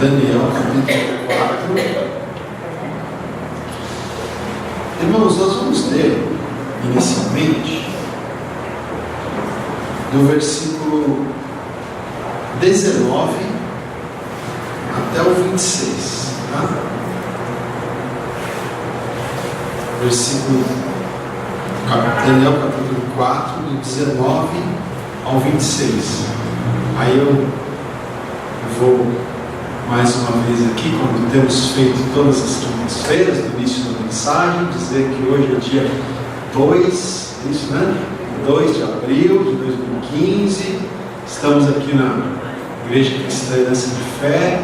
Daniel, capítulo 4. Irmãos, nós vamos ler inicialmente do versículo 19 até o 26, tá? Versículo Daniel capítulo 4, do 19 ao 26. Aí eu vou mais uma vez aqui, como temos feito todas as quintas-feiras, no início da mensagem, dizer que hoje é dia 2, isso, né? 2 de abril de 2015. Estamos aqui na Igreja Cristã Herança de Fé,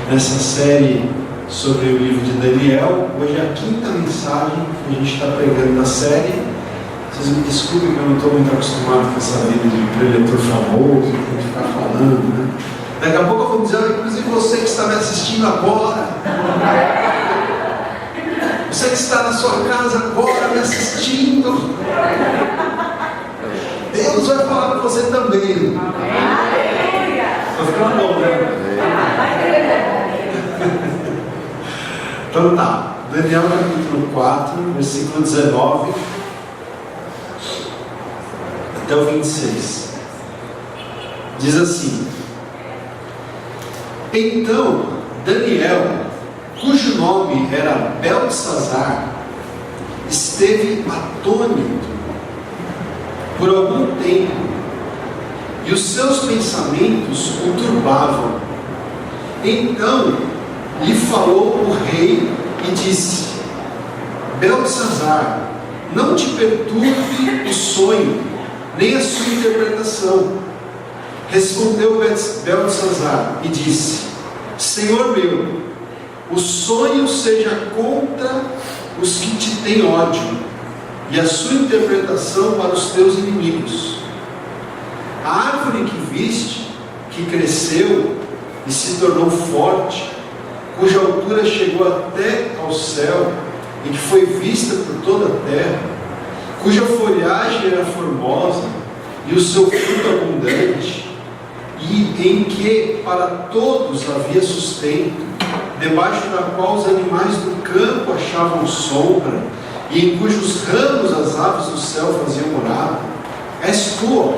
nessa série sobre o livro de Daniel. Hoje é a quinta mensagem que a gente está pregando da série. Vocês me desculpem que eu não estou muito acostumado com essa vida de preletor famoso, que tem que ficar falando, né? Daqui a pouco eu vou dizer, inclusive você que está me assistindo agora, você que está na sua casa agora me assistindo, Deus vai falar com você também. Vai ficar bom, né? Então tá, Daniel capítulo 4, versículo 19 até o 26. Diz assim: Então Daniel, cujo nome era Beltesazar, esteve atônito por algum tempo, e os seus pensamentos o turbavam. Então lhe falou o rei e disse: Beltesazar, não te perturbe o sonho, nem a sua interpretação. Respondeu Beltesazar e disse: Senhor meu, o sonho seja contra os que te têm ódio, e a sua interpretação para os teus inimigos. A árvore que viste, que cresceu e se tornou forte, cuja altura chegou até ao céu, e que foi vista por toda a terra, cuja folhagem era formosa, e o seu fruto abundante, e em que para todos havia sustento, debaixo da qual os animais do campo achavam sombra, e em cujos ramos as aves do céu faziam morada. És tu, ó,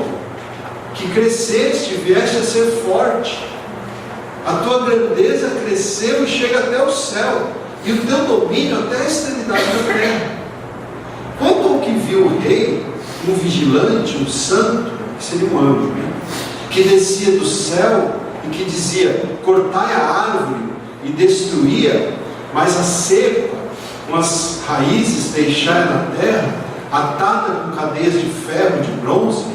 que cresceste e vieste a ser forte. A tua grandeza cresceu e chega até o céu, e o teu domínio até a extremidade da terra. Quanto ao que viu o rei, um vigilante, um santo, que seria um anjo, né? Que descia do céu e que dizia: cortai a árvore, e destruía, mas a cepa, com as raízes deixai na terra, atada com cadeias de ferro, de bronze,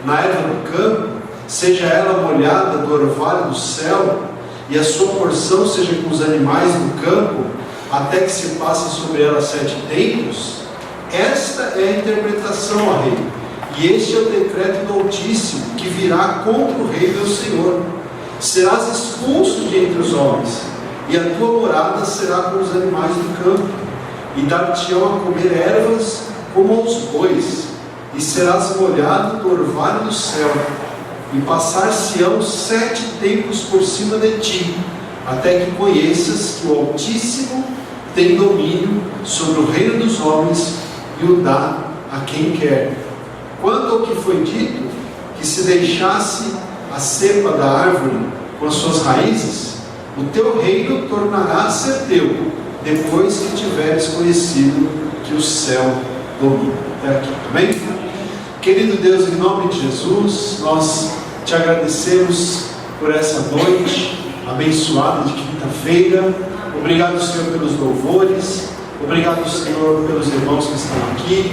na erva do campo, seja ela molhada do orvalho do céu, e a sua porção seja com os animais do campo, até que se passem sobre ela 7 tempos. Esta é a interpretação, ó rei, e este é o decreto do Altíssimo, que virá contra o rei meu senhor. Serás expulso de entre os homens, e a tua morada será com os animais do campo, e dar-te-ão a comer ervas como aos bois, e serás molhado do orvalho do céu, e passar-se-ão 7 tempos por cima de ti, até que conheças que o Altíssimo tem domínio sobre o reino dos homens, e o dá a quem quer. Quanto ao que foi dito, que se deixasse a cepa da árvore com as suas raízes, o teu reino tornará a ser teu, depois que tiveres conhecido que o céu domina. Até aqui, amém? Querido Deus, em nome de Jesus, nós te agradecemos por essa noite abençoada de quinta-feira. Obrigado, Senhor, pelos louvores. Obrigado, Senhor, pelos irmãos que estão aqui.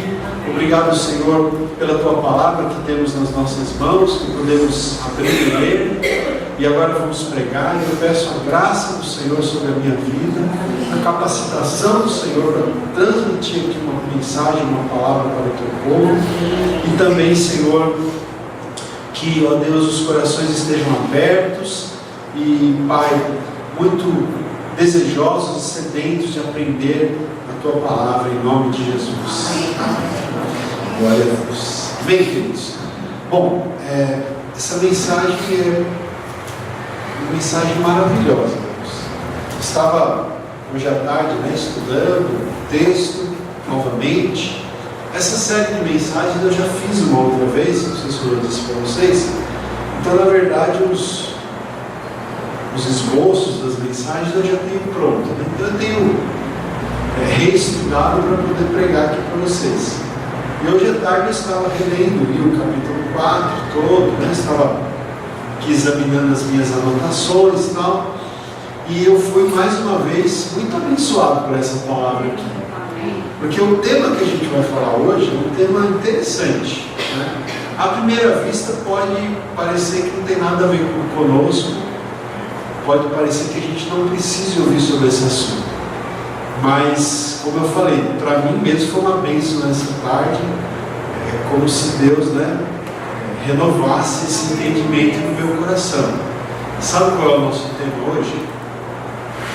Obrigado, Senhor, pela tua palavra que temos nas nossas mãos, que podemos abrir e ler. E agora vamos pregar, e eu peço a graça do Senhor sobre a minha vida, a capacitação do Senhor para transmitir aqui uma mensagem, uma palavra para o teu povo, e também, Senhor, que, ó Deus, os corações estejam abertos e, Pai, muito desejosos e sedentos de aprender a tua palavra, em nome de Jesus. Glória a Deus. Bem, queridos. Bom, essa mensagem é uma mensagem maravilhosa, Deus. Estava hoje à tarde, estudando o texto novamente. Essa série de mensagens eu já fiz uma outra vez, não sei se eu disse para vocês. Então, na verdade, os esboços das mensagens eu já tenho pronto. Então, eu tenho reestudado para poder pregar aqui para vocês. E hoje à tarde eu estava relendo o capítulo 4 todo, estava aqui examinando as minhas anotações e tal. E eu fui mais uma vez muito abençoado por essa palavra aqui. Porque o tema que a gente vai falar hoje é um tema interessante. À primeira vista pode parecer que não tem nada a ver conosco, pode parecer que a gente não precise ouvir sobre esse assunto. Mas, como eu falei, para mim mesmo foi uma bênção nessa tarde. É como se Deus renovasse esse entendimento no meu coração. Sabe qual é o nosso tema hoje?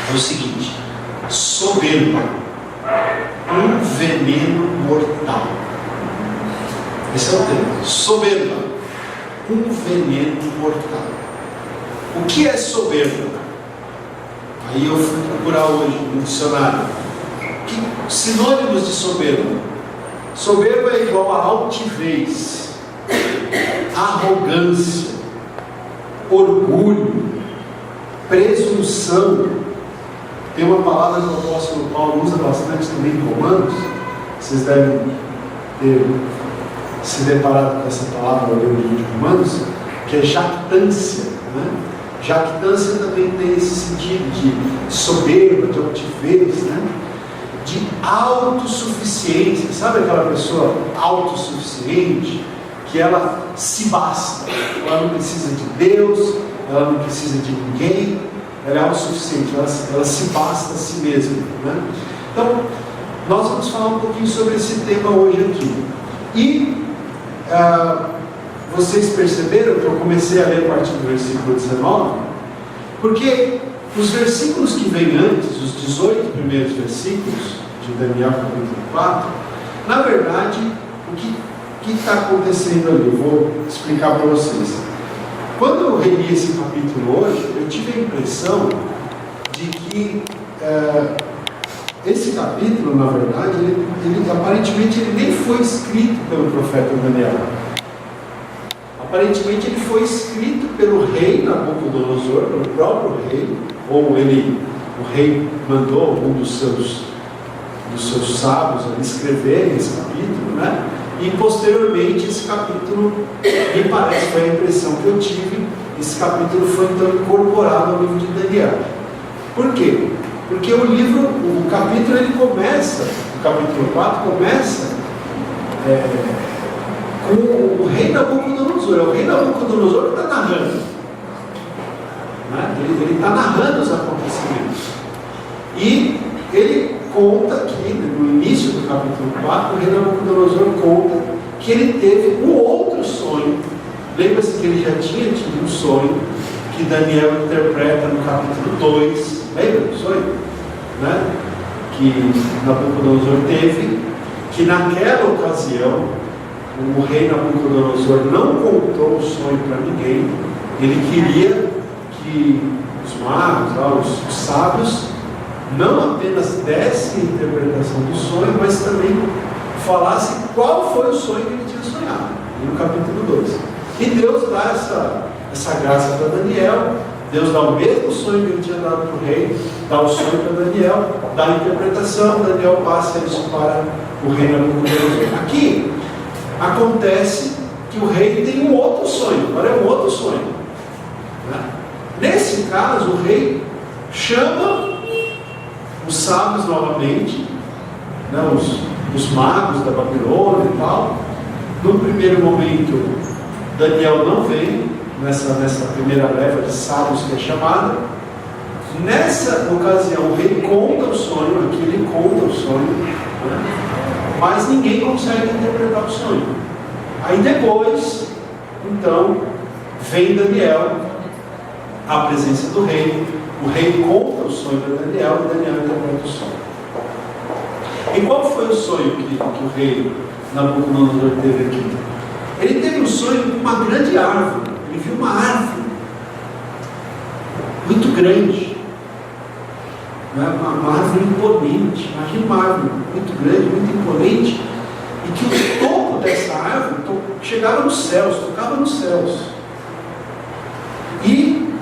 É o seguinte: soberba, um veneno mortal. Esse é o tema. Soberba, um veneno mortal. O que é soberba? Aí eu fui procurar hoje no dicionário. Que sinônimos de soberba? Soberba é igual a altivez, arrogância, orgulho, presunção. Tem uma palavra que o apóstolo Paulo usa bastante também em Romanos. Vocês devem ter se deparado com essa palavra no livro de Romanos, que é jactância. Jactância também tem esse sentido de soberba, de altivez, de autossuficiência. Sabe aquela pessoa autossuficiente, que ela se basta, ela não precisa de Deus, ela não precisa de ninguém, ela é autossuficiente, ela se basta a si mesma. Então, nós vamos falar um pouquinho sobre esse tema hoje aqui. E vocês perceberam que eu comecei a ler a partir do versículo 19, porque os versículos que vêm antes, os 18 primeiros versículos de Daniel capítulo 4, na verdade, o que está acontecendo ali? Eu vou explicar para vocês. Quando eu reli esse capítulo hoje, eu tive a impressão de que esse capítulo, na verdade, ele aparentemente ele nem foi escrito pelo profeta Daniel. Aparentemente ele foi escrito pelo rei Nabucodonosor, pelo próprio rei, ou o rei mandou algum dos seus sábios a escreverem esse capítulo, e posteriormente esse capítulo, me parece, foi a impressão que eu tive, esse capítulo foi então incorporado ao livro de Daniel. Por quê? Porque o capítulo ele começa, o capítulo 4 começa com o rei Nabucodonosor. É o rei Nabucodonosor que está narrando. Ele está narrando os acontecimentos. E ele conta aqui, no início do capítulo 4, o rei Nabucodonosor conta que ele teve um outro sonho. Lembra-se que ele já tinha tido um sonho que Daniel interpreta no capítulo 2. Lembra do sonho? Que Nabucodonosor teve, que naquela ocasião o rei Nabucodonosor não contou o sonho para ninguém. Ele queria que os magos, os sábios, não apenas dessem a interpretação do sonho, mas também falassem qual foi o sonho que ele tinha sonhado, no capítulo 2. E Deus dá essa graça para Daniel. Deus dá o mesmo sonho que ele tinha dado para o rei, dá o sonho para Daniel, dá a interpretação, Daniel passa isso para o rei Nabucodonosor. Aqui acontece que o rei tem um outro sonho, agora é um outro sonho. Nesse caso, o rei chama os sábios novamente, os magos da Babilônia e tal. No primeiro momento, Daniel não vem nessa primeira leva de sábios que é chamada. Nessa ocasião, o rei conta o sonho, aqui ele conta o sonho, mas ninguém consegue interpretar o sonho. Aí depois, então, vem Daniel à presença do rei. O rei conta o sonho para Daniel e Daniel interpreta o sonho. E qual foi o sonho que o rei Nabucodonosor teve aqui? Ele teve um sonho com uma grande árvore. Ele viu uma árvore muito grande. uma árvore imponente. Imagina uma árvore muito grande, muito imponente, e que o topo dessa árvore chegava nos céus, tocava nos céus. E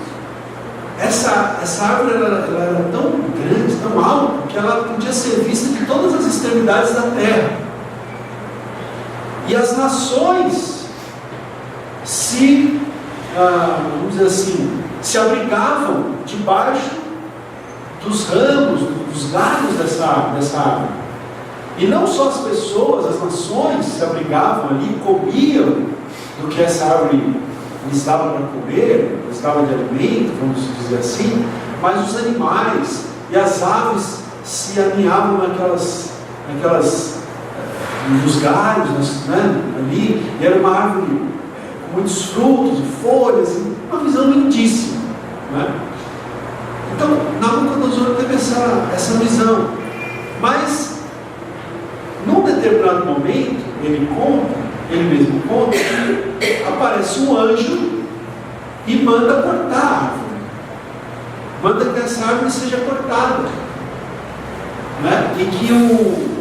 essa árvore ela era tão grande, tão alta, que ela podia ser vista de todas as extremidades da terra. E as nações vamos dizer assim, se abrigavam debaixo dos ramos, dos galhos dessa árvore. E não só as pessoas, as nações se abrigavam ali, comiam do que essa árvore lhes dava para comer, lhes dava de alimento, vamos dizer assim, mas os animais e as aves se aninhavam nos galhos, né, ali, e era uma árvore com muitos frutos e folhas, uma visão lindíssima, né? Então, Nabucodonosor teve essa visão, mas num determinado momento, ele mesmo conta, que aparece um anjo e manda cortar a árvore, manda que essa árvore seja cortada, né? E que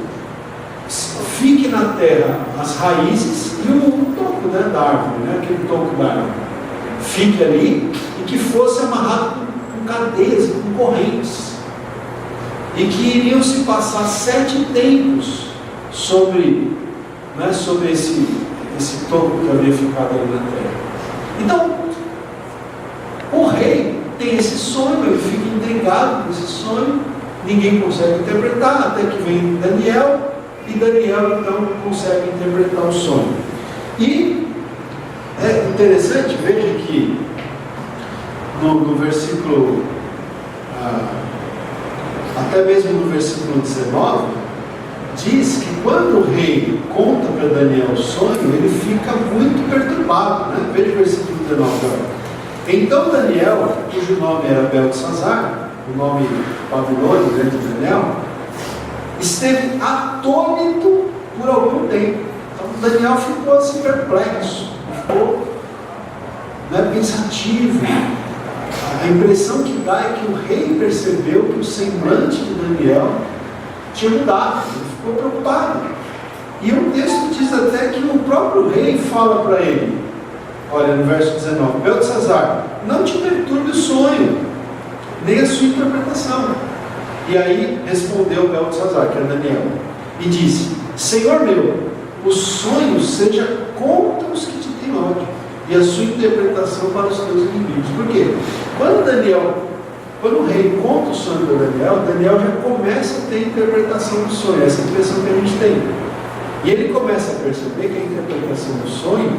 fique na terra as raízes e o toco, né, da árvore, né, aquele toco da árvore, fique ali, e que fosse amarrado com cadeias, com correntes, e que iriam se passar 7 tempos sobre esse toco que havia ficado ali na terra. Então, o rei tem esse sonho, ele fica intrigado com esse sonho, ninguém consegue interpretar, até que vem Daniel, e Daniel então consegue interpretar o sonho. E é interessante, veja que no versículo, até mesmo no versículo 19, diz que quando o rei conta para Daniel o sonho, ele fica muito perturbado, né? Veja o versículo 19 agora. Então Daniel, cujo nome era Beltesazar, o nome babilônico dentro de Daniel, esteve atônito por algum tempo. Então Daniel ficou assim perplexo, ficou, né, pensativo. A impressão que dá é que o rei percebeu que o semblante de Daniel tinha mudado, ele ficou preocupado. E o texto diz até que o próprio rei fala para ele, olha no verso 19: Beltesazar, não te perturbe o sonho, nem a sua interpretação. E aí respondeu Beltesazar, que era Daniel, e disse: Senhor meu, o sonho seja contra os que te têm ódio, e a sua interpretação para os teus inimigos. Por quê? Quando o rei conta o sonho para Daniel, Daniel já começa a ter a interpretação do sonho, essa é a impressão que a gente tem. E ele começa a perceber que a interpretação do sonho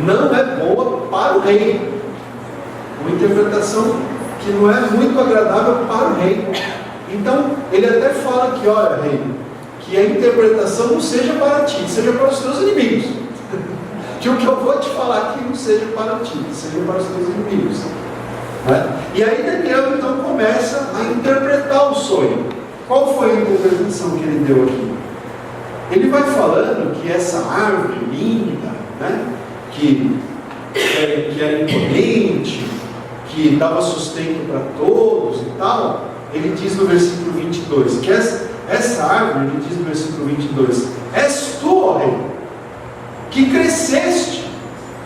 não é boa para o rei, uma interpretação que não é muito agradável para o rei. Então, ele até fala que, olha, rei, que a interpretação não seja para ti, seja para os teus inimigos. Que o que eu vou te falar aqui não seja para ti, seja para os teus inimigos. Né? E aí Daniel então começa a interpretar o sonho. Qual foi a interpretação que ele deu aqui? Ele vai falando que essa árvore linda, né, que era imponente, que dava sustento para todos e tal, ele diz no versículo 22, que essa árvore, ele diz no versículo 22, és tu, ó rei, que cresceste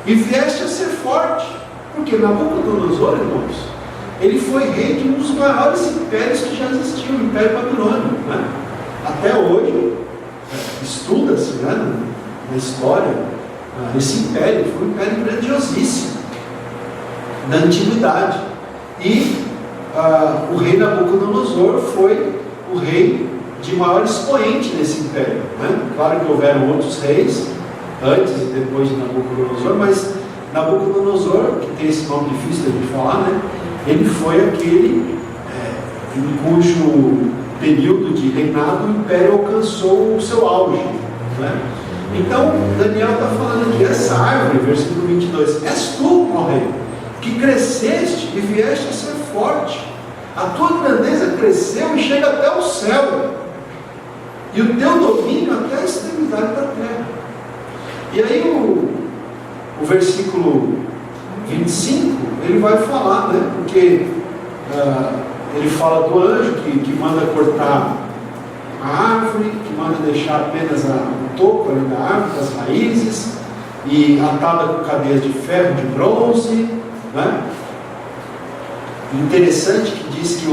e vieste a ser forte. Porque Nabucodonosor, irmãos, ele foi rei de um dos maiores impérios que já existiu, o Império Babilônico, né? Até hoje, estuda-se, né, na história, esse império foi um império grandiosíssimo da antiguidade. E o rei Nabucodonosor foi o rei de maior expoente desse império, né? Claro que houveram outros reis antes e depois de Nabucodonosor, mas Nabucodonosor, que tem esse nome difícil de falar, né? Ele foi aquele em cujo período de reinado o império alcançou o seu auge, né? Então Daniel está falando aqui, essa árvore, versículo 22, és tu, ó rei, que cresceste e vieste a ser forte, a tua grandeza cresceu e chega até o céu, e o teu domínio até a extremidade da terra. E aí o versículo 25, ele vai falar, né? Porque ele fala do anjo que manda cortar a árvore, que manda deixar apenas o topo ali da árvore, as raízes, e atada com cadeias de ferro, de bronze, né? Interessante que diz que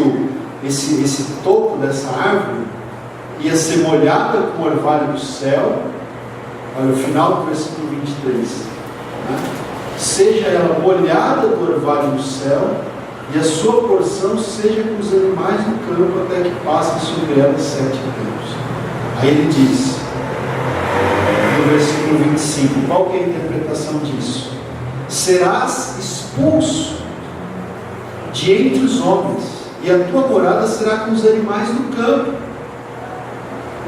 esse topo dessa árvore ia ser molhada com o orvalho do céu. Olha o final do versículo 23, né? Seja ela molhada do orvalho do céu, e a sua porção seja com os animais do campo, até que passem sobre ela 7 anos. Aí ele diz, no versículo 25, qual que é a interpretação disso? Serás expulso de entre os homens, e a tua morada será com os animais do campo.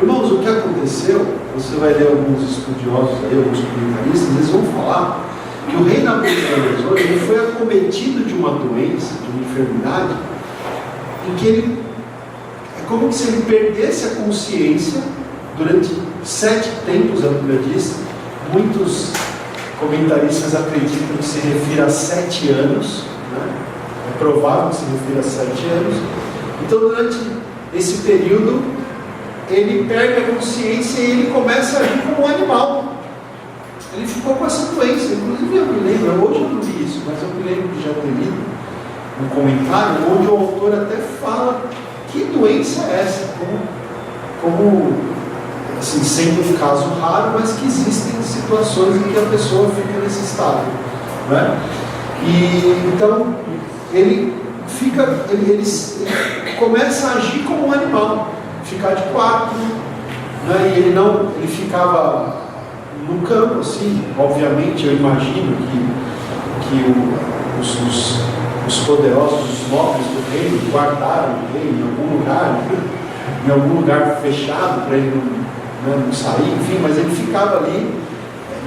Irmãos, o que aconteceu, você vai ler alguns estudiosos aí, alguns comentaristas, eles vão falar que o rei Nabucodonosor, ele foi acometido de uma doença, de uma enfermidade, em que ele, é como se ele perdesse a consciência durante 7 tempos, a Bíblia diz. Muitos comentaristas acreditam que se refira a 7 anos, né? É provável que se refira a 7 anos. Então, durante esse período, ele perde a consciência e ele começa a agir como um animal. Ele ficou com essa doença. Inclusive eu me lembro, hoje eu não li isso, mas eu me lembro de já ter lido um comentário onde o autor até fala que doença é essa, como assim, sendo um caso raro, mas que existem situações em que a pessoa fica nesse estado, né? E então ele começa a agir como um animal, ficar de quatro, né? E ele ficava no campo, assim. Obviamente eu imagino que os poderosos, os nobres do reino guardaram o rei em algum lugar fechado para ele não sair, enfim, mas ele ficava ali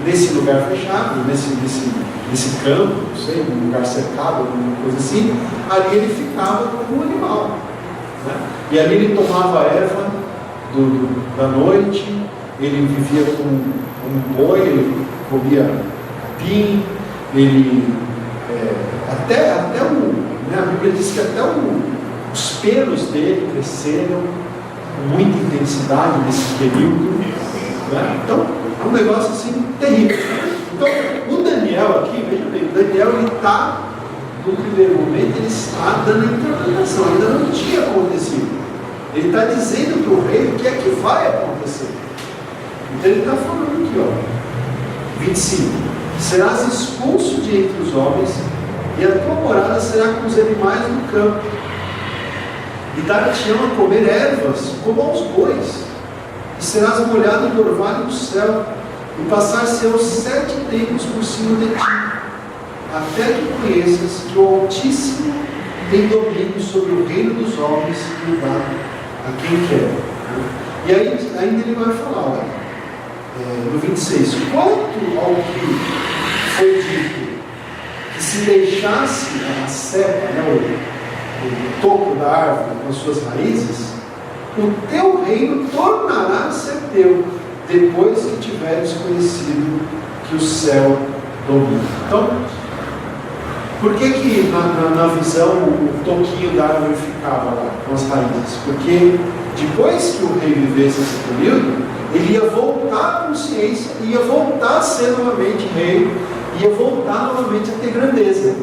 nesse lugar fechado, nesse campo, não sei, num lugar cercado, alguma coisa assim. Ali ele ficava como um animal, né? E ali ele tomava a erva da noite, ele vivia com um boi, ele comia capim, ele até a Bíblia diz que até os pelos dele cresceram com muita intensidade nesse período, né? Então é um negócio assim terrível. Então o Daniel aqui, veja bem, o Daniel ele está, no primeiro momento, ele está dando a interpretação, ainda não tinha acontecido. Ele está dizendo para o rei o que é que vai acontecer. Então ele está falando aqui, ó, 25: serás expulso de entre os homens, e a tua morada será com os animais do campo, e dar-te-ão a comer ervas como aos bois, e serás molhado do orvalho do céu, e passar-se-ão 7 tempos por cima de ti, até que conheças que o Altíssimo tem domínio sobre o reino dos homens e o dá a quem quer. E aí ainda ele vai falar, olha, no 26, quanto ao que foi dito, que se deixasse a cepa, né, o topo da árvore com as suas raízes, o teu reino tornará a ser teu, depois que tiveres conhecido que o céu domina. Então, por que na visão o toquinho da árvore ficava lá com as raízes? Porque depois que o rei vivesse esse período, ele ia voltar à consciência, ia voltar a ser novamente rei, ia voltar novamente a ter grandeza.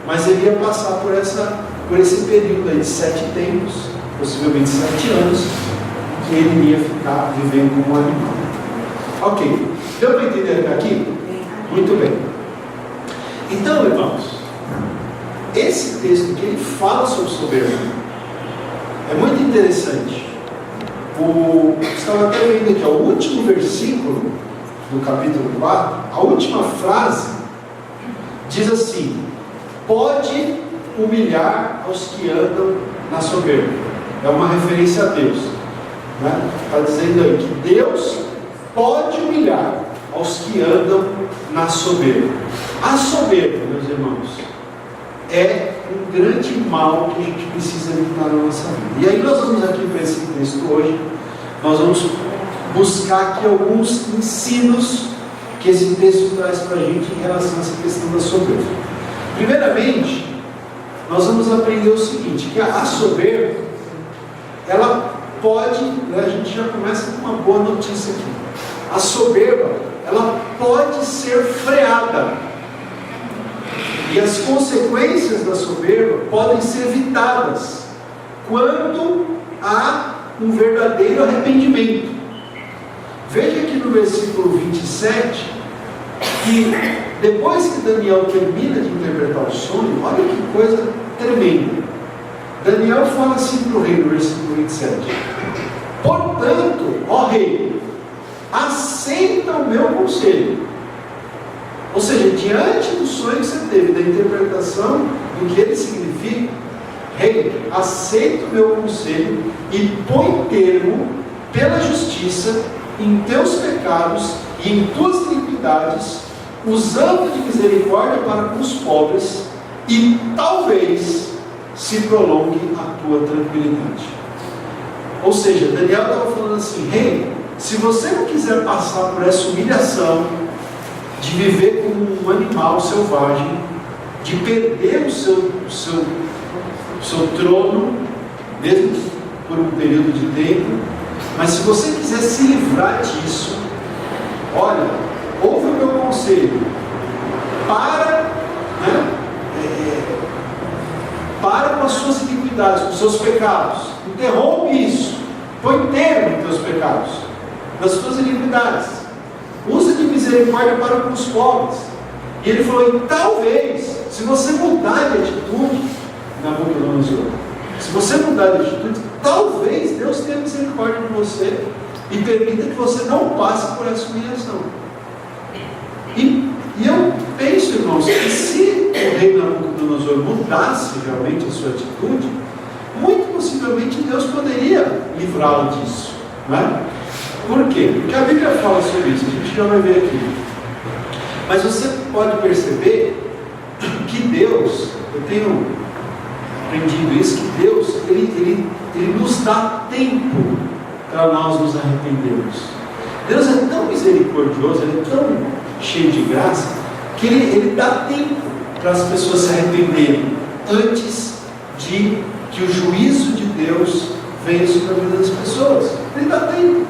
Mas ele ia passar por esse período aí de 7 tempos, possivelmente 7 anos, que ele ia ficar vivendo como um animal. Ok, deu para entender até aqui? Muito bem. Então, irmãos, esse texto que ele fala sobre soberba é muito interessante. Estava até vendo aqui, o último versículo do capítulo 4, a última frase diz assim: pode humilhar aos que andam na soberba. É uma referência a Deus, né? Está dizendo aí que Deus pode humilhar aos que andam na soberba. A soberba, meus irmãos, é um grande mal que a gente precisa evitar na nossa vida. E aí nós vamos aqui para esse texto hoje, nós vamos buscar aqui alguns ensinos que esse texto traz para a gente em relação a essa questão da soberba. Primeiramente, nós vamos aprender o seguinte, que a soberba, ela pode, a gente já começa com uma boa notícia aqui, a soberba, ela pode ser freada, e as consequências da soberba podem ser evitadas, quando há um verdadeiro arrependimento. Veja aqui no versículo 27, que depois que Daniel termina de interpretar o sonho, olha que coisa tremenda. Daniel fala assim para o rei no versículo 27: portanto, ó rei, aceita o meu conselho. Ou seja, diante do sonho que você teve, da interpretação do que ele significa, rei, aceita o meu conselho e põe termo pela justiça em teus pecados e em tuas iniquidades, usando de misericórdia para com os pobres, e talvez se prolongue a tua tranquilidade. Ou seja, Daniel estava falando assim: rei, se você não quiser passar por essa humilhação de viver como um animal selvagem, de perder o seu trono, mesmo por um período de tempo, mas se você quiser se livrar disso, olha, ouve o meu conselho, para com as suas iniquidades, com os seus pecados, interrompe isso, põe termo em teus pecados, nas suas iniquidades, usa de misericórdia para com os pobres. E ele falou: e talvez, se você mudar de atitude, Nabucodonosor, se você mudar de atitude, talvez Deus tenha misericórdia de você e permita que você não passe por essa humilhação. E eu penso, irmãos, que se o rei Nabucodonosor mudasse realmente a sua atitude, muito possivelmente Deus poderia livrá-lo disso, não é? Por quê? Porque a Bíblia fala sobre isso, a gente já vai ver aqui. Mas você pode perceber que Deus, eu tenho aprendido isso, que Deus, Ele nos dá tempo para nós nos arrependermos. Deus é tão misericordioso, Ele é tão cheio de graça, que Ele dá tempo para as pessoas se arrependerem, antes de que o juízo de Deus venha sobre a vida das pessoas. Ele dá tempo.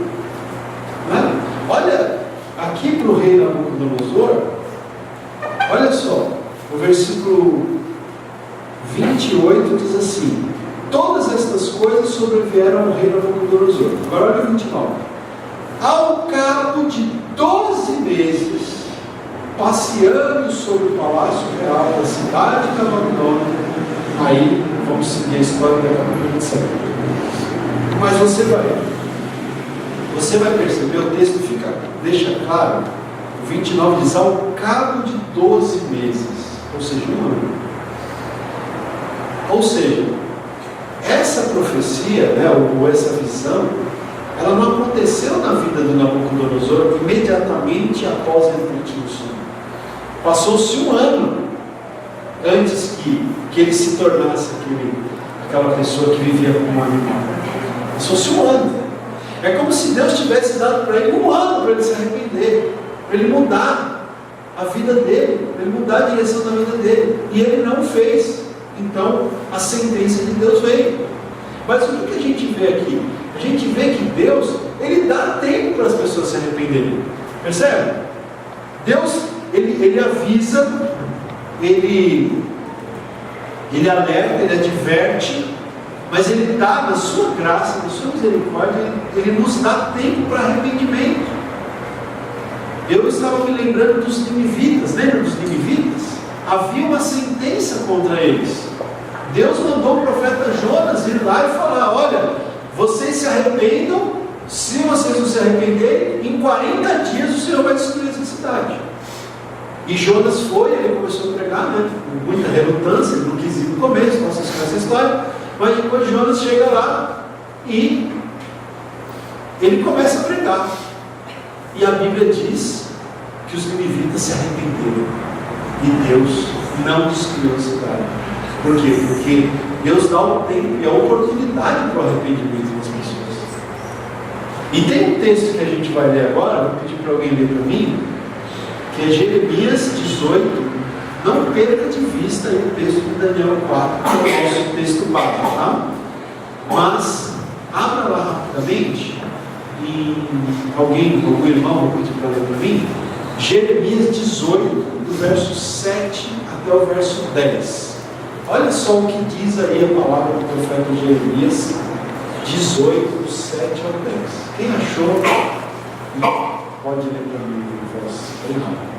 Né? Olha, aqui para o rei Nabucodonosor, olha só, o versículo 28 diz assim: todas estas coisas sobrevieram ao rei Nabucodonosor. Agora olha o 29. Ao cabo de 12 meses, passeando sobre o palácio real da cidade da Babilônia, aí vamos seguir a história da capítulo 27. Mas você vai perceber, o texto deixa claro, o 29 diz: ao cabo de 12 meses, ou seja, um ano. Ou seja, essa profecia, ou essa visão, ela não aconteceu na vida do Nabucodonosor imediatamente após ele ter tido o sonho. Passou-se um ano antes que ele se tornasse aquela pessoa que vivia como um animal. Passou-se um ano. É como se Deus tivesse dado para ele um ano para ele se arrepender, para ele mudar a vida dele, para ele mudar a direção da vida dele. E ele não fez. Então a sentença de Deus veio. Mas o que a gente vê aqui? A gente vê que Deus, Ele dá tempo para as pessoas se arrependerem. Percebe? Deus, Ele avisa, Ele alerta, Ele adverte, mas Ele dá, na sua graça, na sua misericórdia, Ele nos dá tempo para arrependimento. Eu estava me lembrando dos ninivitas. Lembra dos ninivitas? Havia uma sentença contra eles. Deus mandou o profeta Jonas ir lá e falar: olha, vocês se arrependam, se vocês não se arrependerem, em 40 dias o Senhor vai destruir essa cidade. E Jonas foi, ele começou a pregar, com muita relutância, ele não quis ir no começo, não sei se essa história, mas depois Jonas chega lá e ele começa a pregar. E a Bíblia diz que os ninivitas se arrependeram e Deus não destruiu a cidade. Por quê? Porque Deus dá o tempo e a oportunidade para o arrependimento das pessoas. E tem um texto que a gente vai ler agora, vou pedir para alguém ler para mim, que é Jeremias 18, Não perca de vista aí o texto de Daniel 4, que é o nosso texto básico, tá? Mas, abra lá rapidamente, e algum irmão, vou pedir para ler para mim, Jeremias 18, do verso 7 até o verso 10. Olha só o que diz aí a palavra do profeta Jeremias 18, do 7 ao 10. Quem achou, pode ler para mim o verso bem rápido.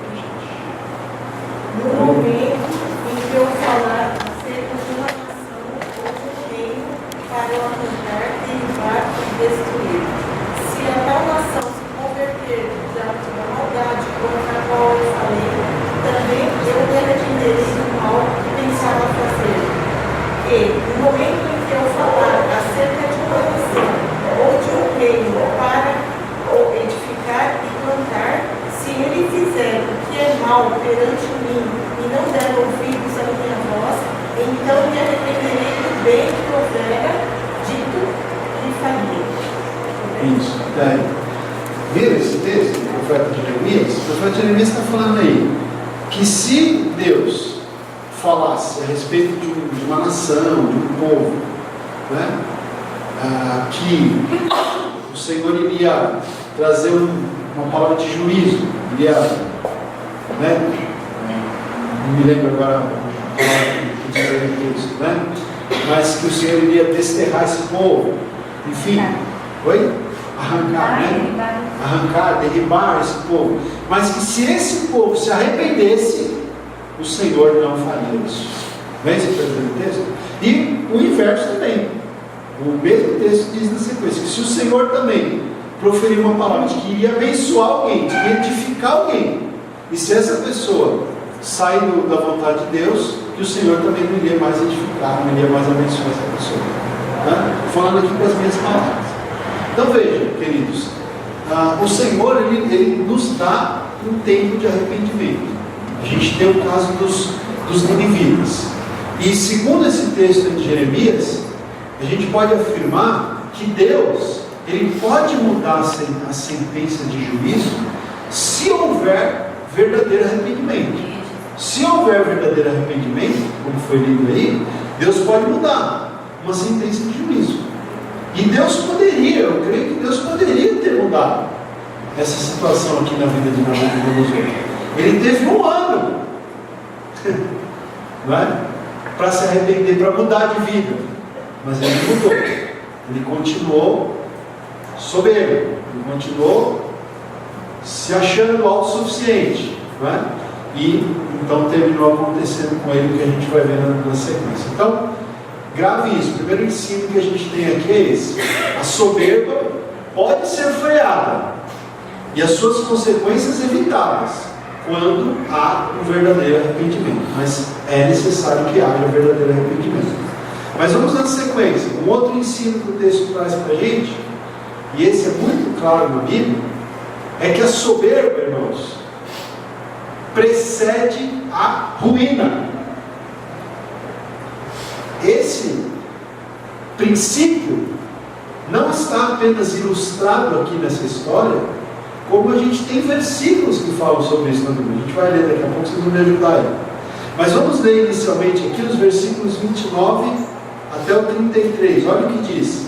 No momento em que eu falar acerca de uma nação ou de um reino para o arrancar, derribar e destruir, se a tal nação se converter da maldade contra a qual eu falei, também eu me arrependerei do mal que pensava fazer. E, no momento em que eu falar acerca de uma nação ou de um reino para o edificar e plantar, se ele fizer o que é mal perante mim e não der ouvidos à minha voz, então me arrependerei do bem que houvera dito que faria. Isso, daí. Viram esse texto do profeta Jeremias? O profeta Jeremias está falando aí que se Deus falasse a respeito de uma nação, de um povo, né, que o Senhor iria trazer uma palavra de juízo, iria, né, não me lembro agora a palavra que diz aí no texto, né, mas que o Senhor iria desterrar esse povo, enfim, arrancar, né? Arrancar, derribar esse povo, mas que se esse povo se arrependesse, o Senhor não faria isso. Vem esse texto? E o inverso também. O mesmo texto diz na sequência que se o Senhor também proferir uma palavra de que iria abençoar alguém, de edificar alguém, e se essa pessoa sai da vontade de Deus, que o Senhor também não iria mais edificar, não iria mais abençoar essa pessoa. Tá? Falando aqui com as minhas palavras. Então vejam, queridos, o Senhor ele nos dá um tempo de arrependimento. A gente tem o caso dos ninivitas. E segundo esse texto de Jeremias, a gente pode afirmar que Deus ele pode mudar a sentença de juízo se houver verdadeiro arrependimento. Se houver verdadeiro arrependimento, como foi lido aí, Deus pode mudar uma sentença de juízo. E Deus poderia, eu creio que Deus poderia ter mudado essa situação aqui na vida de Nabucodonosor. Ele teve 1 ano, não é? Para se arrepender, para mudar de vida. Mas ele não mudou. Ele continuou soberbo. Ele continuou se achando autossuficiente, não é? E então terminou acontecendo com ele o que a gente vai ver na sequência. Então, grave isso. O primeiro ensino que a gente tem aqui é esse: a soberba pode ser freada e as suas consequências evitadas quando há um verdadeiro arrependimento. Mas é necessário que haja verdadeiro arrependimento. Mas vamos na sequência. Um outro ensino que o texto traz para a gente, e esse é muito claro na Bíblia, é que a soberba, irmãos, precede a ruína. Esse princípio não está apenas ilustrado aqui nessa história, como a gente tem versículos que falam sobre isso na Bíblia. A gente vai ler daqui a pouco, vocês vão me ajudar aí. Mas vamos ler inicialmente aqui os versículos 29 até o 33. Olha o que diz.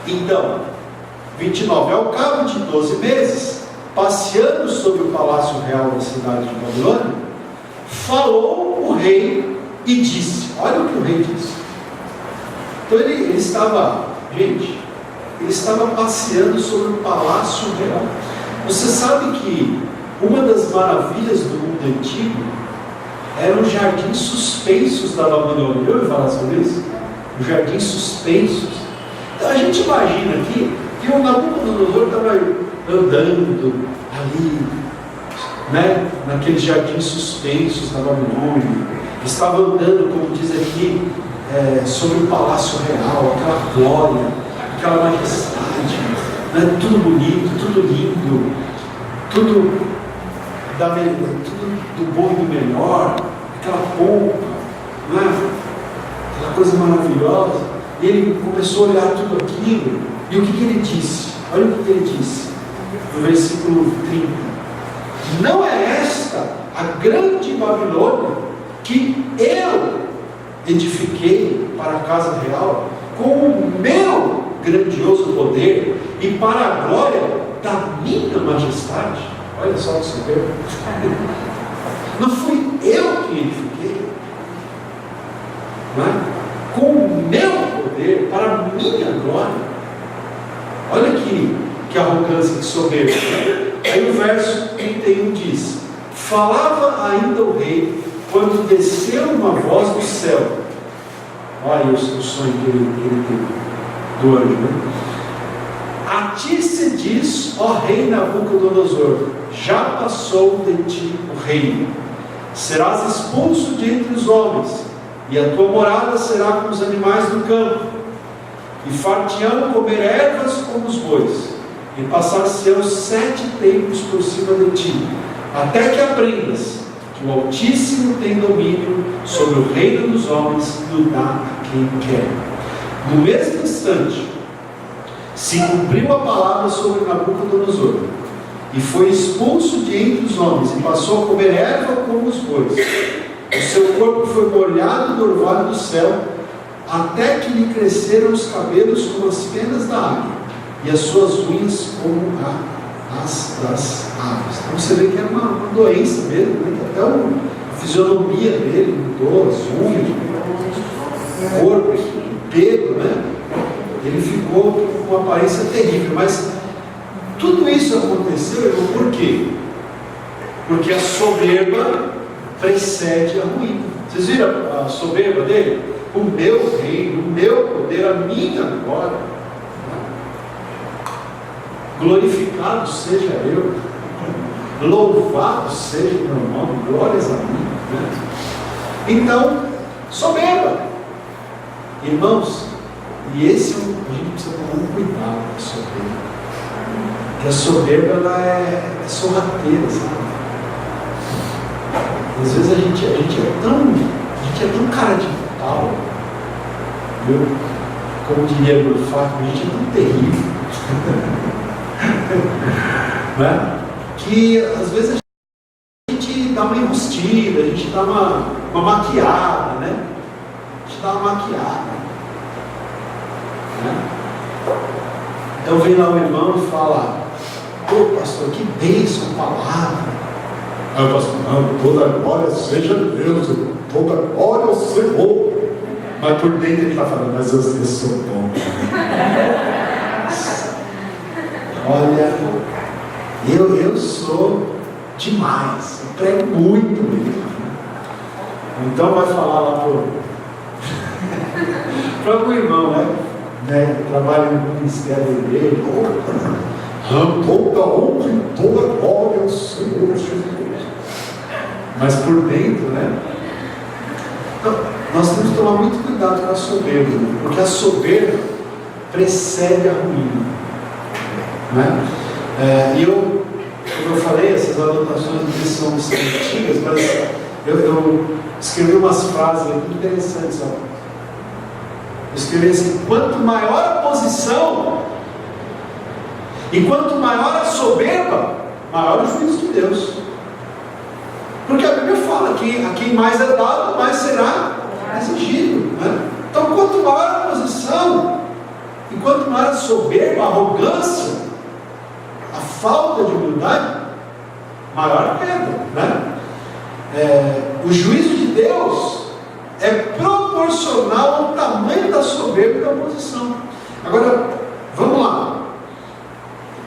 Então, 29. Ao cabo de 12 meses, passeando sobre o palácio real da cidade de Babilônia, falou o rei e disse. Olha o que o rei disse. Então ele estava, gente, ele estava passeando sobre o palácio real. Você sabe que uma das maravilhas do mundo antigo eram os jardins suspensos da Babilônia. Eu ouvi falar sobre isso? Os jardins suspensos. Então a gente imagina aqui que o Nabucodonosor estava andando ali, né, naqueles jardins suspensos da Babilônia. Estava andando, como diz aqui, sobre o palácio real, aquela glória, aquela majestade, né, tudo bonito, tudo lindo, tudo do bom e do melhor, aquela pompa, né, aquela coisa maravilhosa. E ele começou a olhar tudo aquilo, e o que ele disse? Olha o que ele disse, no versículo 30. Não é esta a grande Babilônia, que eu edifiquei para a casa real, com o meu grandioso poder e para a glória da minha majestade. Olha só o que você vê. Não fui eu que edifiquei, não é? Com o meu poder, para a minha glória. Olha que arrogância, que soberba. Aí o verso 31 diz: falava ainda o rei, quando desceu uma voz do céu. Olha o sonho que ele teve do anjo, né? A ti se diz, ó rei Nabucodonosor, já passou de ti o reino. Serás expulso de entre os homens, e a tua morada será com os animais do campo, e far-te-ão comer ervas como os bois, e passar-se-ão 7 tempos por cima de ti, até que aprendas que o Altíssimo tem domínio sobre o reino dos homens e o dá a quem quer. No mesmo instante, se cumpriu a palavra sobre Nabucodonosor, e foi expulso de entre os homens, e passou a comer erva como os bois. O seu corpo foi molhado do orvalho do céu, até que lhe cresceram os cabelos como as penas da águia, e as suas unhas como as das aves. Então você vê que é uma doença mesmo, né? Até a fisionomia dele mudou, as unhas, o corpo, o pelo, né? Ele ficou com uma aparência terrível. Mas tudo isso aconteceu por quê? Porque a soberba precede a ruína. Vocês viram a soberba dele? O meu reino, o meu poder, a minha glória. Glorificado seja eu, louvado seja o meu nome, glórias a mim, né? Então, soberba, irmãos, e esse a gente precisa tomar um cuidado com a soberba, porque a soberba ela é sorrateira, sabe? Às vezes a gente é tão cara de pau, viu? Como diria o Fato, a gente é tão terrível. Né? Que às vezes a gente dá uma enrustida, a gente dá uma maquiada, né? A gente dá uma maquiada, né? Então vem lá o irmão e fala: ô pastor, que bênção a palavra. Aí o pastor: não, toda glória seja Deus, toda glória ao Senhor. Mas por dentro ele está falando: mas eu sou bom. Olha, eu sou demais, eu prego muito mesmo. Então vai falar lá para algum irmão, né? Trabalha no ministério dele, toda honra e toda glória ao Senhor Jesus. Mas por dentro, né? Então, nós temos que tomar muito cuidado com a soberba, né? Porque a soberba precede a ruína. Né? Como eu falei, essas anotações são antigas, mas eu escrevi umas frases aqui interessantes. Eu escrevi assim: quanto maior a posição e quanto maior a soberba, maior o juízo de Deus. Porque a Bíblia fala que a quem mais é dado, mais será exigido, né? Então quanto maior a posição e quanto maior a soberba, a arrogância, a falta de humildade, maior a queda, né? O juízo de Deus é proporcional ao tamanho da soberba e da oposição. Agora, vamos lá.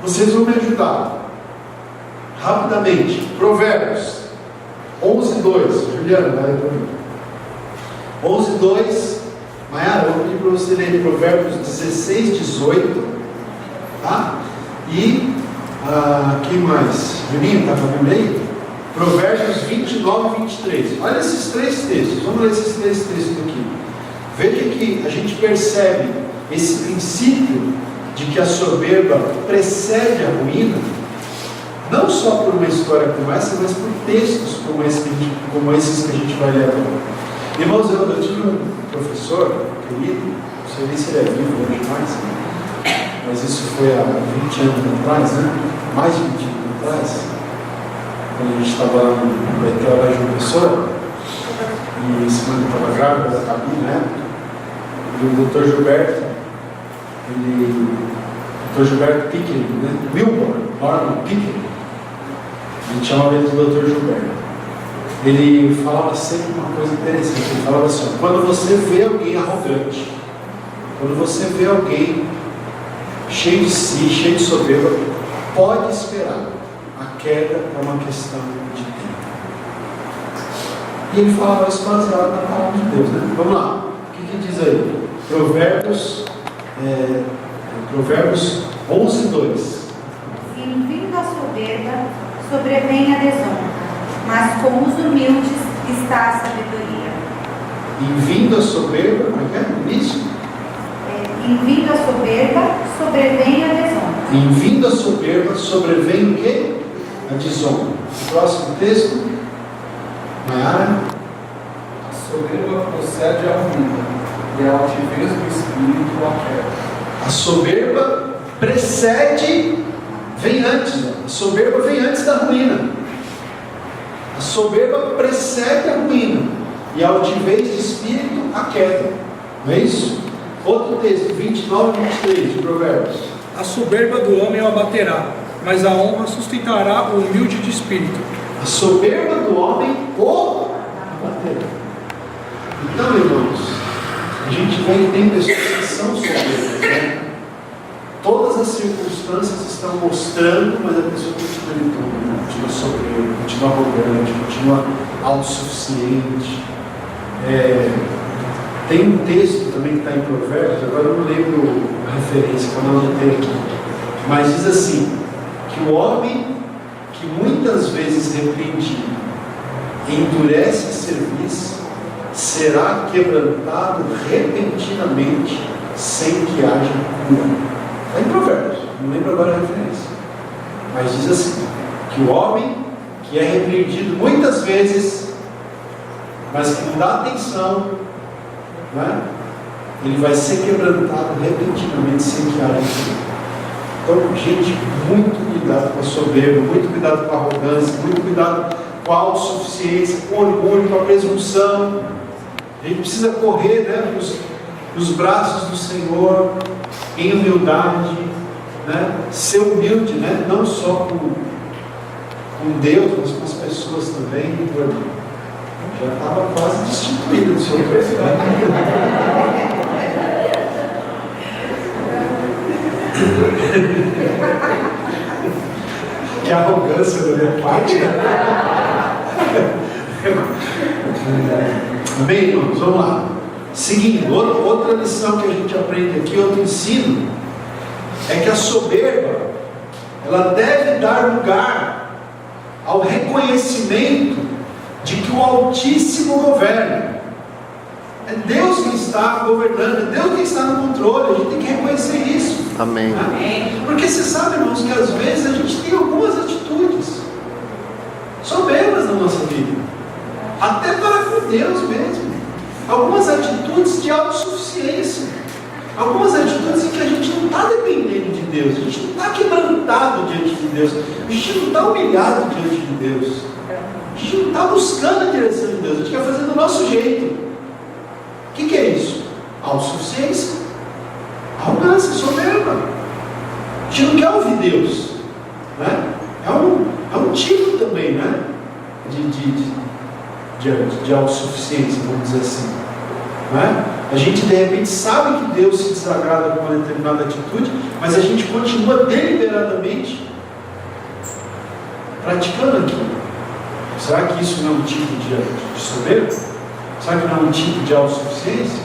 Vocês vão me ajudar rapidamente. Provérbios 11:2. Juliana, vai para mim. 11:2. Maiara, eu vou pedir para você ler Provérbios 16:18. Tá? E quem mais? Juninho, está falando aí? Provérbios 29:23. Olha esses 3 textos. Vamos ler esses 3 textos aqui. Veja que a gente percebe esse princípio de que a soberba precede a ruína, não só por uma história como essa, mas por textos como esses que a gente vai ler agora. Irmãos, eu tive um professor querido, não sei nem se ele é vivo hoje mais, mas isso foi há 20 anos atrás, né? Mais de 20 anos atrás. quando a gente estava lá no Betel, lá em João Pessoa, e esse mano estava grávida da cabine, né? E o Dr. Gilberto, Dr. Gilberto Pickering, né? Wilbur, Norman Pickering, a gente chamava ele de Dr. Gilberto. Ele falava sempre uma coisa interessante. Ele falava assim: ó, quando você vê alguém arrogante, quando você vê alguém cheio de si, cheio de soberba, pode esperar. A queda é uma questão de tempo. E ele falava isso baseado na palavra de Deus, né? Vamos lá. O que diz aí? Provérbios 11:2. E vindo a soberba, sobrevém a desonra, mas com os humildes está a sabedoria. E vindo a soberba, como é que é? Início? Em vindo a soberba, sobrevém a desonra. Em vindo a soberba, sobrevém o quê? A desonra. O próximo texto, Maiara. A soberba procede à ruína, e a altivez do espírito à queda. A soberba precede, vem antes. A soberba vem antes da ruína. A soberba precede a ruína, e a altivez de espírito a queda. Não é isso? Outro texto, 29 e 23 de Provérbios. A soberba do homem o abaterá, mas a honra sustentará o humilde de espírito. A soberba do homem o abaterá. Então, irmãos, a gente vê que tem pessoas que são soberbas, né? Todas as circunstâncias estão mostrando, mas a pessoa continua gritando, continua soberba, continua arrogante, continua autossuficiente. Tem um texto também que está em Provérbios, agora eu não lembro a referência, que eu não anotei aqui, mas diz assim, que o homem que muitas vezes repreendido endurece a cerviz, será quebrantado repentinamente, sem que haja cura. Está em Provérbios, não lembro agora a referência, mas diz assim, que o homem que é repreendido muitas vezes, mas que não dá atenção, né? Ele vai ser quebrantado repentinamente, sem que haja cura. Então, gente, muito cuidado com a soberba, muito cuidado com a arrogância, muito cuidado com a autossuficiência, com o orgulho, com a presunção. A gente precisa correr, né, nos braços do Senhor, em humildade, né, ser humilde, né, não só com Deus, mas com as pessoas também. Já estava quase destituído do seu Que arrogância da minha parte, né? Amém, irmãos? Vamos lá. Seguindo, outra lição que a gente aprende aqui, outro ensino, é que a soberba, ela deve dar lugar ao reconhecimento de que o Altíssimo governa. É Deus quem está governando, é Deus quem está no controle. A gente tem que reconhecer isso. Amém. Né? Porque você sabe, irmãos, que às vezes a gente tem algumas atitudes soberbas na nossa vida, até para com Deus mesmo. Algumas atitudes de autossuficiência, algumas atitudes em que a gente não está dependendo de Deus, a gente não está quebrantado diante de Deus, a gente não está humilhado diante de Deus, a gente não está buscando a direção de Deus, a gente quer fazer do nosso jeito. O que é isso? Autossuficiência, arrogância, soberba. A gente não quer ouvir Deus, né? É um tipo também, né? De autossuficiência, vamos dizer assim, né? A gente de repente sabe que Deus se desagrada com uma determinada atitude, mas a gente continua deliberadamente praticando aquilo. Será que isso não é um tipo de soberba? Será que não é um tipo de autossuficiência?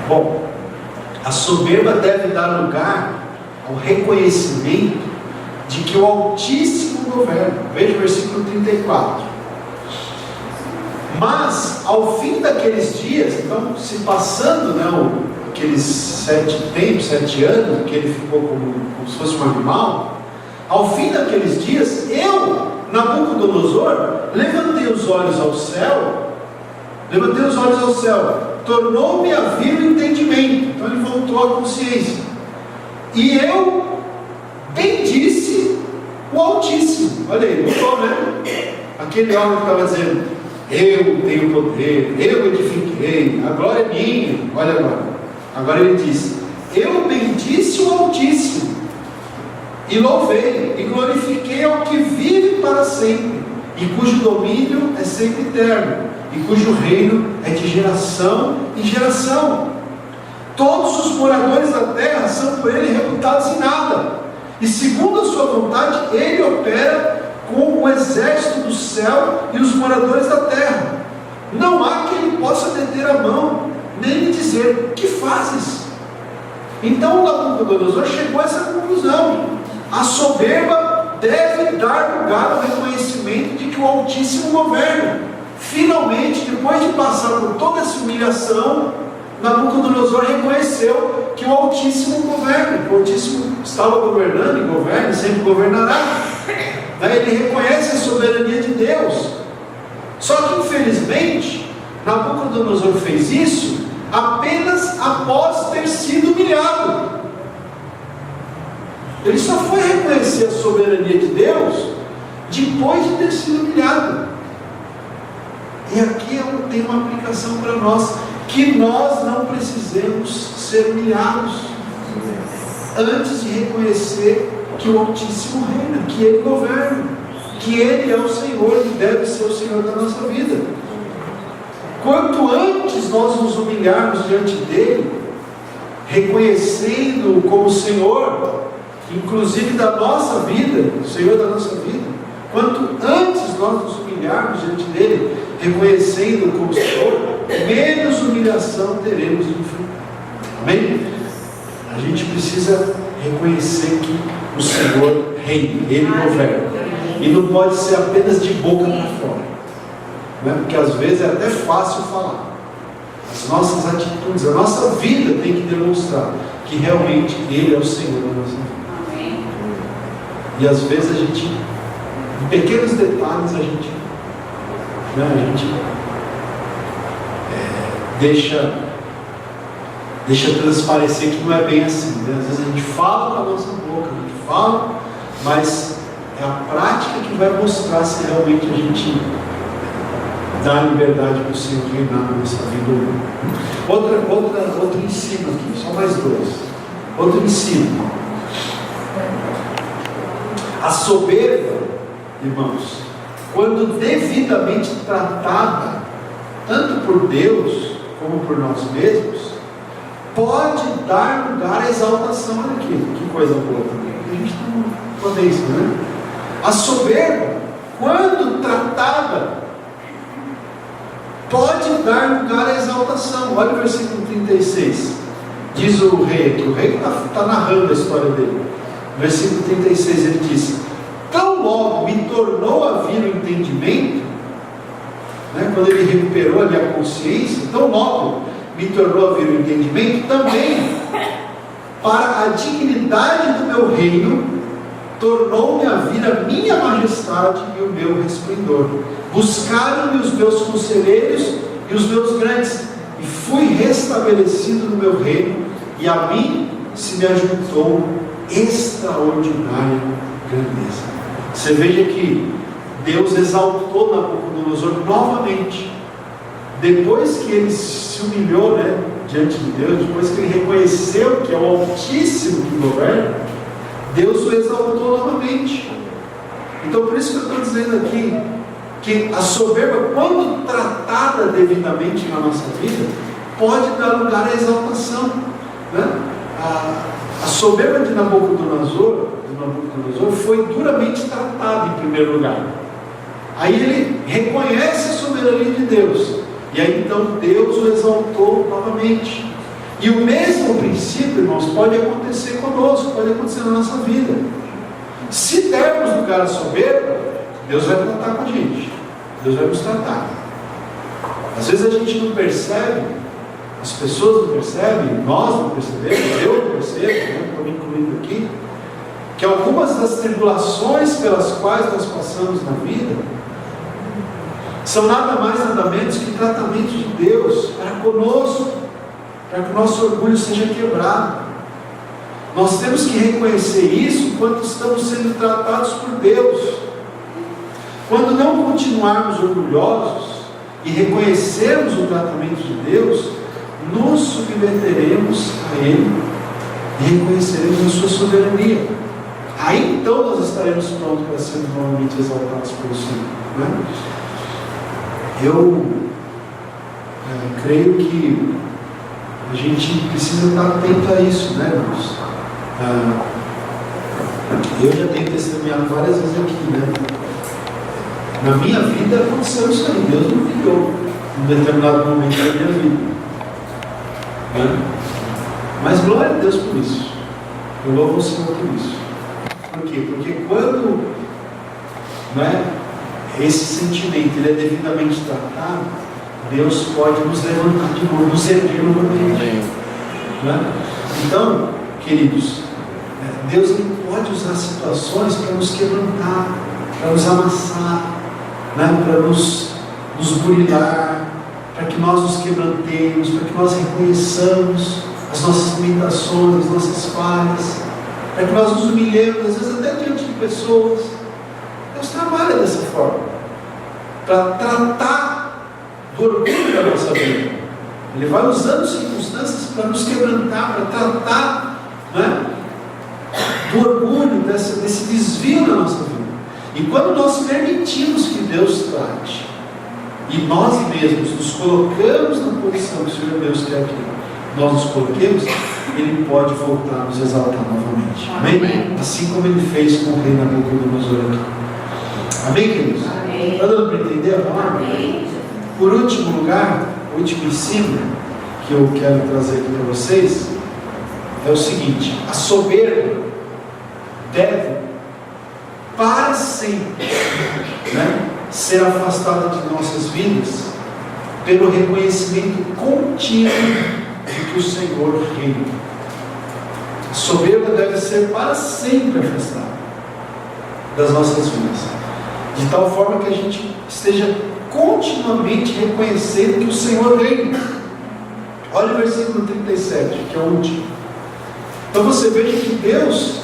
Bom, a soberba deve dar lugar ao reconhecimento de que o Altíssimo governa. Veja o versículo 34. Mas, ao fim daqueles dias, então, se passando, né, aqueles 7 anos, que ele ficou como se fosse um animal, ao fim daqueles dias, eu, Nabucodonosor, levantei os olhos ao céu, tornou-me a vir o entendimento. Então ele voltou à consciência, e eu bendize Altíssimo. Olha aí, mudou, né? Aquele homem que estava dizendo: eu tenho poder, eu edifiquei, a glória é minha. Olha agora. Agora ele diz: eu bendisse o Altíssimo, e louvei, e glorifiquei ao que vive para sempre, e cujo domínio é sempre eterno, e cujo reino é de geração em geração. Todos os moradores da terra são por ele reputados em nada, e segundo a sua vontade ele opera com o exército do céu e os moradores da terra. Não há que ele possa deter a mão, nem lhe dizer: que fazes? Então Nabucodonosor chegou a essa conclusão: a soberba deve dar lugar ao reconhecimento de que o Altíssimo governa. Finalmente, depois de passar por toda essa humilhação, Nabucodonosor reconheceu que o Altíssimo governa. O Altíssimo estava governando e governa, e sempre governará. Ele reconhece a soberania de Deus. Só que infelizmente Nabucodonosor fez isso apenas após ter sido humilhado. Ele só foi reconhecer a soberania de Deus depois de ter sido humilhado. E aqui tem uma aplicação para nós, que nós não precisamos ser humilhados antes de reconhecer que o Altíssimo reina, que Ele governa, que Ele é o Senhor e deve ser o Senhor da nossa vida. Quanto antes nós nos humilharmos diante dEle, reconhecendo-o como Senhor, inclusive da nossa vida, o Senhor da nossa vida, quanto antes nós nos humilharmos diante dEle, reconhecendo-o como Senhor, menos humilhação teremos no fim. Amém? A gente precisa reconhecer que o Senhor reina, Ele governa, e não pode ser apenas de boca para fora, né? Porque às vezes é até fácil falar. As nossas atitudes, a nossa vida tem que demonstrar que realmente Ele é o Senhor da nossa vida. Amém. E às vezes a gente, em pequenos detalhes, a gente deixa transparecer que não é bem assim, né? Às vezes a gente fala com a nossa boca, a gente fala, mas é a prática que vai mostrar se realmente a gente dá liberdade para o Senhor reinar na nossa vida ou não. Outro ensino aqui, só mais dois. Outro ensino: a soberba, irmãos, quando devidamente tratada, tanto por Deus como por nós mesmos, pode dar lugar à exaltação. Olha aqui, que coisa boa também. A gente não pode isso, né? A soberba, quando tratada, pode dar lugar à exaltação. Olha o versículo 36. Diz o rei aqui, o rei está narrando a história dele. Versículo 36, ele diz: tão logo me tornou a vir o entendimento, né, quando ele recuperou ali a consciência, tão logo me tornou a vir o entendimento, também para a dignidade do meu reino tornou-me a vir a minha majestade e o meu resplendor. Buscaram-me os meus conselheiros e os meus grandes, e fui restabelecido no meu reino, e a mim se me ajuntou extraordinária grandeza. Você veja que Deus exaltou Nabucodonosor novamente, depois que ele se humilhou, né, diante de Deus, depois que ele reconheceu que é o Altíssimo que governa, Deus o exaltou novamente. Então por isso que eu estou dizendo aqui, que a soberba, quando tratada devidamente na nossa vida, pode dar lugar à exaltação, né? A soberba de Nabucodonosor foi duramente tratada em primeiro lugar. Aí ele reconhece a soberania de Deus, e aí então Deus o exaltou novamente. E o mesmo princípio, irmãos, pode acontecer conosco, pode acontecer na nossa vida. Se dermos lugar à soberba, Deus vai tratar com a gente, Deus vai nos tratar. Às vezes a gente não percebe, as pessoas não percebem, nós não percebemos, eu não percebo, né? Estou me incluindo aqui, que algumas das tribulações pelas quais nós passamos na vida são nada mais nada menos que tratamento de Deus para conosco, para que o nosso orgulho seja quebrado. Nós temos que reconhecer isso quando estamos sendo tratados por Deus. Quando não continuarmos orgulhosos e reconhecermos o tratamento de Deus, nos submeteremos a Ele e reconheceremos a sua soberania. Aí então nós estaremos prontos para sermos novamente exaltados pelo Senhor, né? Eu creio que a gente precisa estar atento a isso, né, irmãos? Eu já tenho testemunhado várias vezes aqui, né? Na minha vida aconteceu isso aí. Deus me guiou em determinado momento da minha vida, né? Mas glória a Deus por isso. Eu louvo o Senhor por isso. Por quê? Porque quando, né, esse sentimento ele é devidamente tratado, Deus pode nos levantar de novo, nos erguer novamente, né? Então, queridos, Deus ele pode usar situações para nos quebrantar, para nos amassar, né? Para nos burilar, para que nós nos quebrantemos, para que nós reconheçamos as nossas limitações, as nossas falhas, para que nós nos humilhemos, às vezes até diante de pessoas. Deus trabalha dessa forma, para tratar do orgulho da nossa vida. Ele vai usando circunstâncias para nos quebrantar, para tratar, né, do orgulho, desse desvio na nossa vida. E quando nós permitimos que Deus trate, e nós mesmos nos colocamos na posição que o Senhor Deus quer que nós nos coloquemos, Ele pode voltar a nos exaltar novamente. Amém? Amém? Assim como Ele fez com o rei Nabucodonosor aqui. Amém, queridos? Está dando para entender a palavra? Por último lugar, o último ensino que eu quero trazer aqui para vocês é o seguinte: a soberba deve para sempre, né, ser afastada de nossas vidas pelo reconhecimento contínuo de que o Senhor reina. A soberba deve ser para sempre afastada das nossas vidas, de tal forma que a gente esteja continuamente reconhecendo que o Senhor reina. Olha o versículo 37, que é o último. Então você veja que Deus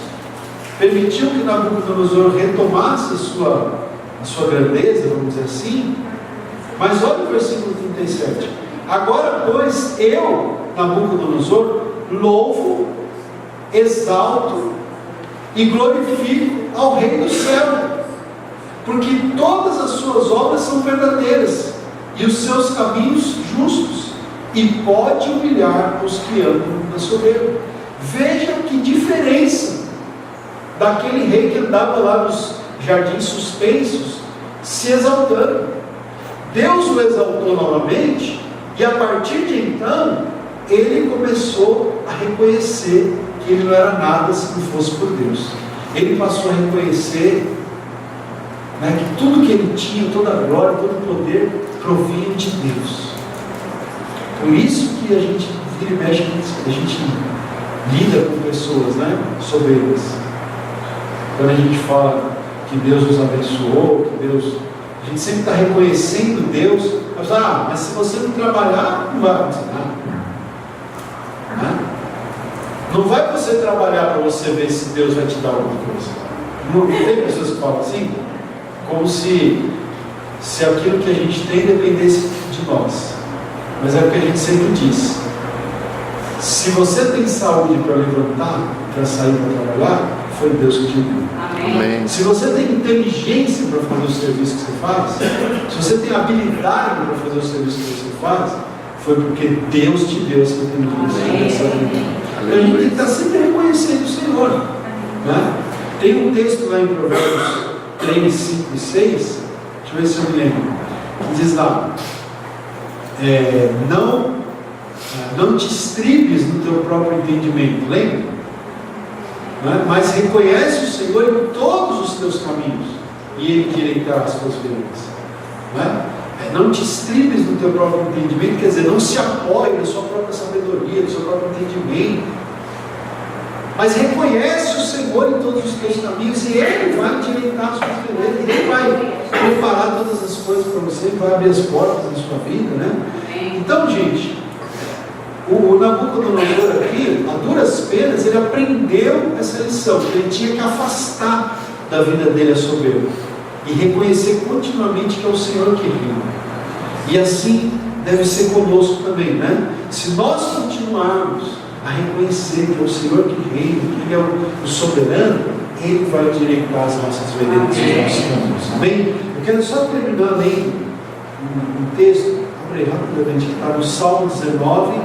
permitiu que Nabucodonosor retomasse a sua grandeza, vamos dizer assim. Mas olha o versículo 37. Agora, pois, eu, Nabucodonosor, louvo, exalto e glorifico ao Rei do céu, porque todas as suas obras são verdadeiras e os seus caminhos justos, e pode humilhar os que andam na soberba. Veja que diferença daquele rei que andava lá nos jardins suspensos, se exaltando. Deus o exaltou novamente, e a partir de então, ele começou a reconhecer que ele não era nada se não fosse por Deus. Ele passou a reconhecer, né, que tudo que ele tinha, toda a glória, todo o poder, provinha de Deus. Por isso que a gente vira e mexe, a gente lida com pessoas, né, soberbas. Quando a gente fala que Deus nos abençoou, que Deus, a gente sempre está reconhecendo Deus, mas se você não trabalhar, não vai acontecer nada, né? Não vai você trabalhar para você ver se Deus vai te dar alguma coisa. Não tem pessoas que falam assim, como se aquilo que a gente tem dependesse de nós. Mas é o que a gente sempre diz: se você tem saúde para levantar, para sair para trabalhar, foi Deus que te deu. Amém. Se você tem inteligência para fazer o serviço que você faz, se você tem habilidade para fazer o serviço que você faz, foi porque Deus te deu essa inteligência. Então a gente tem que estar sempre reconhecendo o Senhor, né? Tem um texto lá em Provérbios 3, 5 e 6, deixa eu ver se eu me lembro, que diz lá: não te estribes no teu próprio entendimento, lembra? Né? Mas reconhece o Senhor em todos os teus caminhos, e Ele endireitará as tuas veredas. Né? Não te estribes no teu próprio entendimento, quer dizer, não se apoie na sua própria sabedoria, no seu próprio entendimento, mas reconhece o Senhor em todos os teus caminhos, e Ele vai endireitar as tuas veredas, Ele vai preparar todas as coisas para você, vai abrir as portas da sua vida, né? Então, gente, O Nabucodonosor aqui, a duras penas, ele aprendeu essa lição, que ele tinha que afastar da vida dele a soberba e reconhecer continuamente que é o Senhor que reina. E assim deve ser conosco também, né? Se nós continuarmos a reconhecer que é o Senhor que reina, que Ele é o soberano, Ele vai endireitar as nossas veredas e os nossos caminhos. Amém? Eu quero só terminar lendo um texto, abre rapidamente, que está no Salmo 19,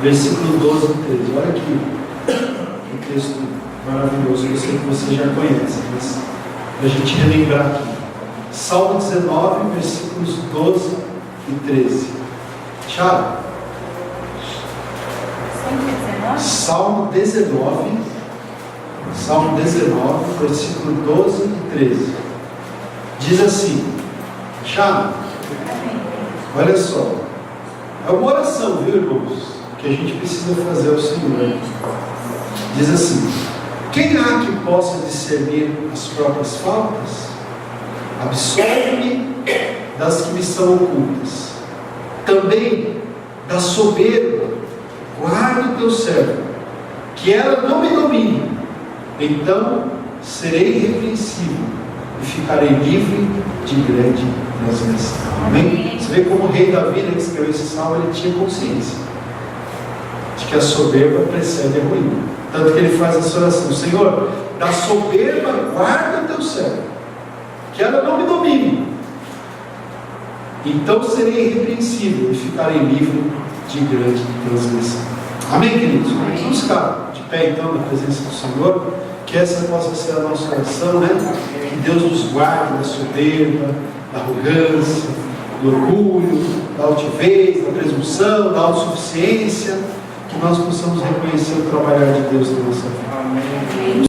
versículo 12 e 13. Olha aqui, um texto maravilhoso, que eu sei que você já conhece, mas para a gente relembrar aqui. Salmo 19, versículos 12 e 13. Tiago. Salmo 19, versículo 12 e 13. Diz assim, Tiago, olha só, é uma oração, viu, irmãos, que a gente precisa fazer ao Senhor. Diz assim: quem há que possa discernir as próprias faltas? Absolve-me das que me são ocultas. Também da soberba guarda o teu servo, que ela não me domine. Então serei irrepreensível e ficarei livre de grande transgressão. Amém? Você vê como o rei Davi, que escreveu esse salmo, ele tinha consciência de que a soberba precede a ruína. Tanto que ele faz essa oração: Senhor, da soberba guarda o teu servo, que ela não me domine. Então serei irrepreensível e ficarei livre de grande transgressão. Amém, queridos? Vamos ficar de pé então na presença do Senhor. Que essa possa ser a nossa oração, né? Que Deus nos guarde da soberba, da arrogância, do orgulho, da altivez, da presunção, da autossuficiência. Que nós possamos reconhecer o trabalhar de Deus na nossa vida. Amém.